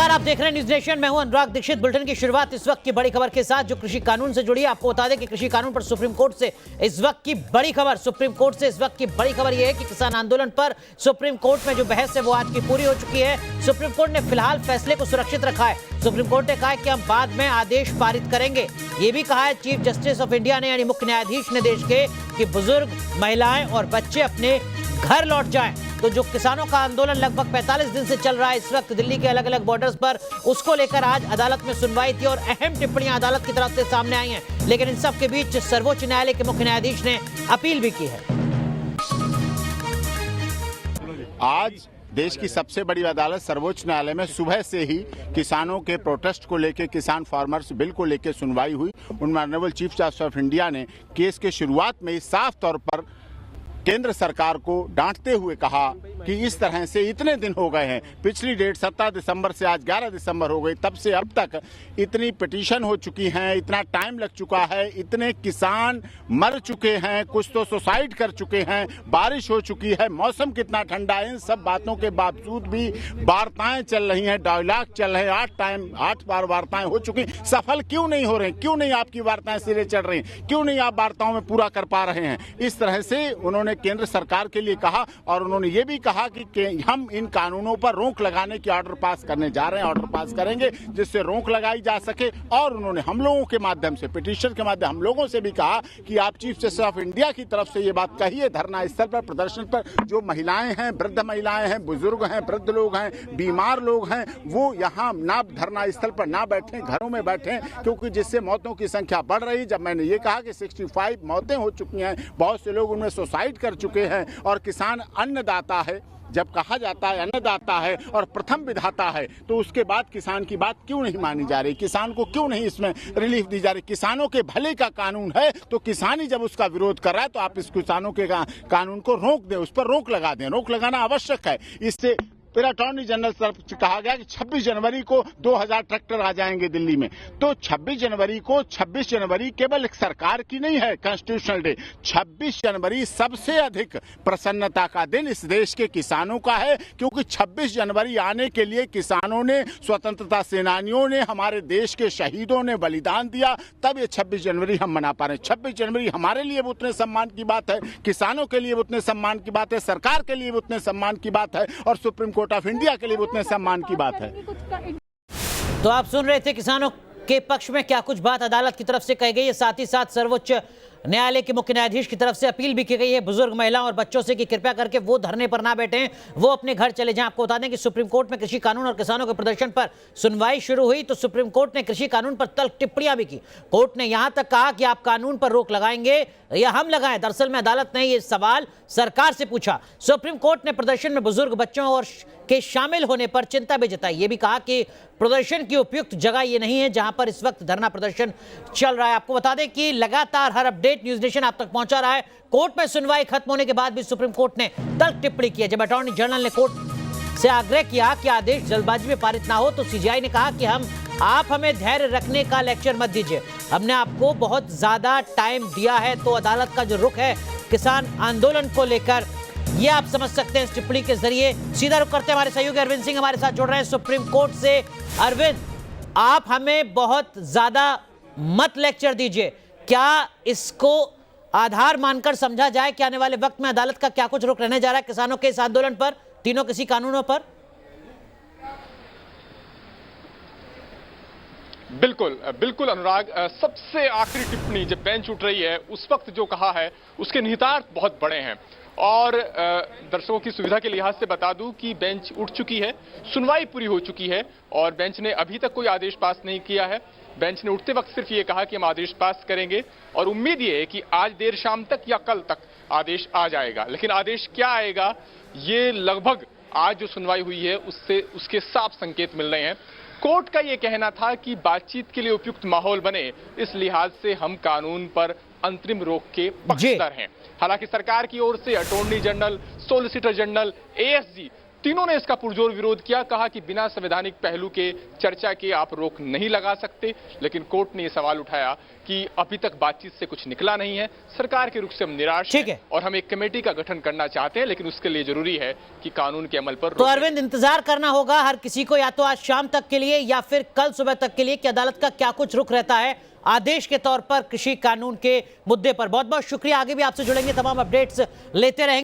नमस्कार, आप देख रहे हैं न्यूज नेशन। मैं हूं अनुराग दीक्षित। बुलेटिन की शुरुआत इस वक्त की बड़ी खबर के साथ जो कृषि कानून से जुड़ी है। आपको बता दें कि कृषि कानून पर सुप्रीम कोर्ट से इस वक्त की बड़ी खबर, सुप्रीम कोर्ट से इस वक्त की बड़ी खबर यह है कि किसान आंदोलन पर सुप्रीम कोर्ट में जो बहस है वो आज की पूरी हो चुकी है। सुप्रीम कोर्ट ने फिलहाल फैसले को सुरक्षित रखा है। सुप्रीम कोर्ट ने कहा है कि हम बाद में आदेश पारित करेंगे। ये भी कहा है चीफ जस्टिस ऑफ इंडिया ने, यानी मुख्य न्यायाधीश ने देश के, कि बुजुर्ग, महिलाएं और बच्चे अपने घर लौट जाएं। तो जो किसानों का आंदोलन लगभग 45 दिन से चल रहा है इस वक्त दिल्ली के अलग अलग बॉर्डर्स पर, उसको लेकर आज अदालत में सुनवाई थी और अहम टिप्पणियां अदालत की तरफ से सामने आई हैं। लेकिन इन सब के बीच सर्वोच्च न्यायालय के मुख्य न्यायाधीश ने अपील भी की है। आज देश की सबसे बड़ी अदालत सर्वोच्च न्यायालय में सुबह से ही किसानों के प्रोटेस्ट को लेकर, किसान फार्मर्स बिल को लेकर सुनवाई हुई। Honourable chief justice of India ने केस के शुरुआत में ही साफ तौर पर केंद्र सरकार को डांटते हुए कहा कि इस तरह से इतने दिन हो गए हैं, पिछली डेट 17 दिसंबर से आज 11 दिसंबर हो गई, तब से अब तक इतनी पिटीशन हो चुकी हैं, इतना टाइम लग चुका है, इतने किसान मर चुके हैं, कुछ तो सुसाइड कर चुके हैं, बारिश हो चुकी है, मौसम कितना ठंडा है, इन सब बातों के बावजूद भी वार्ताएं चल रही हैं, डायलॉग चल रहे हैं, 8 बार वार्ताएं हो चुकी, सफल क्यों नहीं हो रहे? क्यों नहीं आपकी वार्ताएं सिरे चढ़ रही? क्यों नहीं आप वार्ताओं में पूरा कर पा रहे हैं? इस तरह से उन्होंने केंद्र सरकार के लिए कहा और उन्होंने ये भी कहा कि हम इन कानूनों पर रोक लगाने की ऑर्डर पास करने जा रहे हैं, ऑर्डर पास करेंगे जिससे रोक लगाई जा सके। और उन्होंने हम लोगों के माध्यम से, पिटीशन के माध्यम हम लोगों से भी कहा कि आप चीफ जस्टिस ऑफ इंडिया की तरफ से ये बात कहिए, धरना स्थल पर, प्रदर्शन पर जो महिलाएं हैं, वृद्ध महिलाएं हैं, बुजुर्ग हैं, वृद्ध लोग हैं, बीमार लोग हैं, वो यहाँ ना धरना स्थल पर ना बैठें, घरों में बैठें, क्योंकि जिससे मौतों की संख्या बढ़ रही। जब मैंने ये कहा कि 65 मौतें हो चुकी हैं, बहुत से लोग उनमें सुसाइड कर चुके हैं और किसान अन्नदाता है, जब कहा जाता है अन्नदाता है और प्रथम विधाता है, तो उसके बाद किसान की बात क्यों नहीं मानी जा रही? किसान को क्यों नहीं इसमें रिलीफ दी जा रही? किसानों के भले का कानून है, तो किसान ही जब उसका विरोध कर रहा है तो आप इस किसानों के कानून को रोक दें, उस पर रोक लगा दें। रोक लगाना आवश्यक है। इससे फिर अटॉर्नी जनरल तरफ से कहा गया कि 26 जनवरी को 2000 ट्रैक्टर आ जाएंगे दिल्ली में। तो 26 जनवरी केवल सरकार की नहीं है कॉन्स्टिट्यूशनल डे, 26 जनवरी सबसे अधिक प्रसन्नता का दिन इस देश के किसानों का है, क्योंकि 26 जनवरी आने के लिए किसानों ने, स्वतंत्रता सेनानियों ने, हमारे देश के शहीदों ने बलिदान दिया, तब ये 26 जनवरी हम मना पा रहे हैं। 26 जनवरी हमारे लिए भी उतने सम्मान की बात है, किसानों के लिए भी उतने सम्मान की बात है, सरकार के लिए भी उतने सम्मान की बात है और सुप्रीम कोर्ट ऑफ इंडिया के लिए उतने सम्मान की बात है। तो आप सुन रहे थे किसानों के पक्ष में क्या कुछ बात अदालत की तरफ से कही गई है। साथ ही साथ सर्वोच्च न्यायालय के मुख्य न्यायाधीश की तरफ से अपील भी की गई है बुजुर्ग, महिलाओं और बच्चों से कि कृपया करके वो धरने पर ना बैठें, वो अपने घर चले जाएं। आपको बता दें कि सुप्रीम कोर्ट में कृषि कानून और किसानों के प्रदर्शन पर सुनवाई शुरू हुई तो सुप्रीम कोर्ट ने कृषि कानून पर तल्ख टिप्पणियां भी की। कोर्ट ने यहां तक कहा कि आप कानून पर रोक लगाएंगे या हम लगाएं। दरअसल में अदालत ने यह सवाल सरकार से पूछा। सुप्रीम कोर्ट ने प्रदर्शन में बुजुर्ग, बच्चों और के शामिल होने पर चिंता भी जताई। ये भी कहा कि प्रदर्शन की उपयुक्त जगह ये नहीं है जहां पर इस वक्त धरना प्रदर्शन चल रहा है। आपको बता दें कि लगातार हर अपडेट न्यूज नेशन आप तक पहुंचा रहा है। कोर्ट में सुनवाई खत्म होने के बाद भी सुप्रीम कोर्ट ने तल्ख टिप्पणी की है। जब अटॉर्नी जनरल ने कोर्ट से आग्रह किया कि आदेश जल्दबाजी में पारित ना हो, तो सीजेआई ने कहा कि आप हमें धैर्य रखने का लेक्चर मत दीजिए, हमने आपको बहुत ज्यादा टाइम दिया है। तो अदालत का जो रुख है किसान आंदोलन को लेकर, ये आप समझ सकते हैं इस टिप्पणी के जरिए। सीधा रुख करते हैं, हमारे सहयोगी अरविंद सिंह हमारे साथ जुड़ रहे हैं सुप्रीम कोर्ट से। अरविंद, आप हमें बहुत ज्यादा मत लेक्चर दीजिए, क्या इसको आधार मानकर समझा जाए कि आने वाले वक्त में अदालत का क्या कुछ रुख रहने जा रहा है किसानों के इस आंदोलन पर, तीनों कृषि कानूनों पर? बिल्कुल अनुराग, सबसे आखिरी टिप्पणी जब बेंच उठ रही है उस वक्त जो कहा है उसके निहितार्थ बहुत बड़े हैं। और दर्शकों की सुविधा के लिहाज से बता दूं कि बेंच उठ चुकी है, सुनवाई पूरी हो चुकी है और बेंच ने अभी तक कोई आदेश पास नहीं किया है। बेंच ने उठते वक्त सिर्फ ये कहा कि हम आदेश पास करेंगे और उम्मीद ये है कि आज देर शाम तक या कल तक आदेश आ जाएगा। लेकिन आदेश क्या आएगा, ये लगभग आज जो सुनवाई हुई है उसके साफ संकेत मिल रहे हैं। कोर्ट का यह कहना था कि बातचीत के लिए उपयुक्त माहौल बने, इस लिहाज से हम कानून पर अंतरिम रोक के पक्षधर हैं। हालांकि सरकार की ओर से attorney general, solicitor general, ASG तीनों ने इसका पुरजोर विरोध किया, कहा कि बिना संवैधानिक पहलू के चर्चा के आप रोक नहीं लगा सकते। लेकिन कोर्ट ने यह सवाल उठाया कि अभी तक बातचीत से कुछ निकला नहीं है, सरकार के रुख से हम निराश हैं और हम एक कमेटी का गठन करना चाहते हैं, लेकिन उसके लिए जरूरी है कि कानून के अमल पर तो अरविंद, इंतजार करना होगा हर किसी को, या तो आज शाम तक के लिए या फिर कल सुबह तक के लिए, कि अदालत का क्या कुछ रुख रहता है आदेश के तौर पर कृषि कानून के मुद्दे पर। बहुत बहुत शुक्रिया, आगे भी आपसे जुड़ेंगे, तमाम अपडेट्स लेते रहेंगे।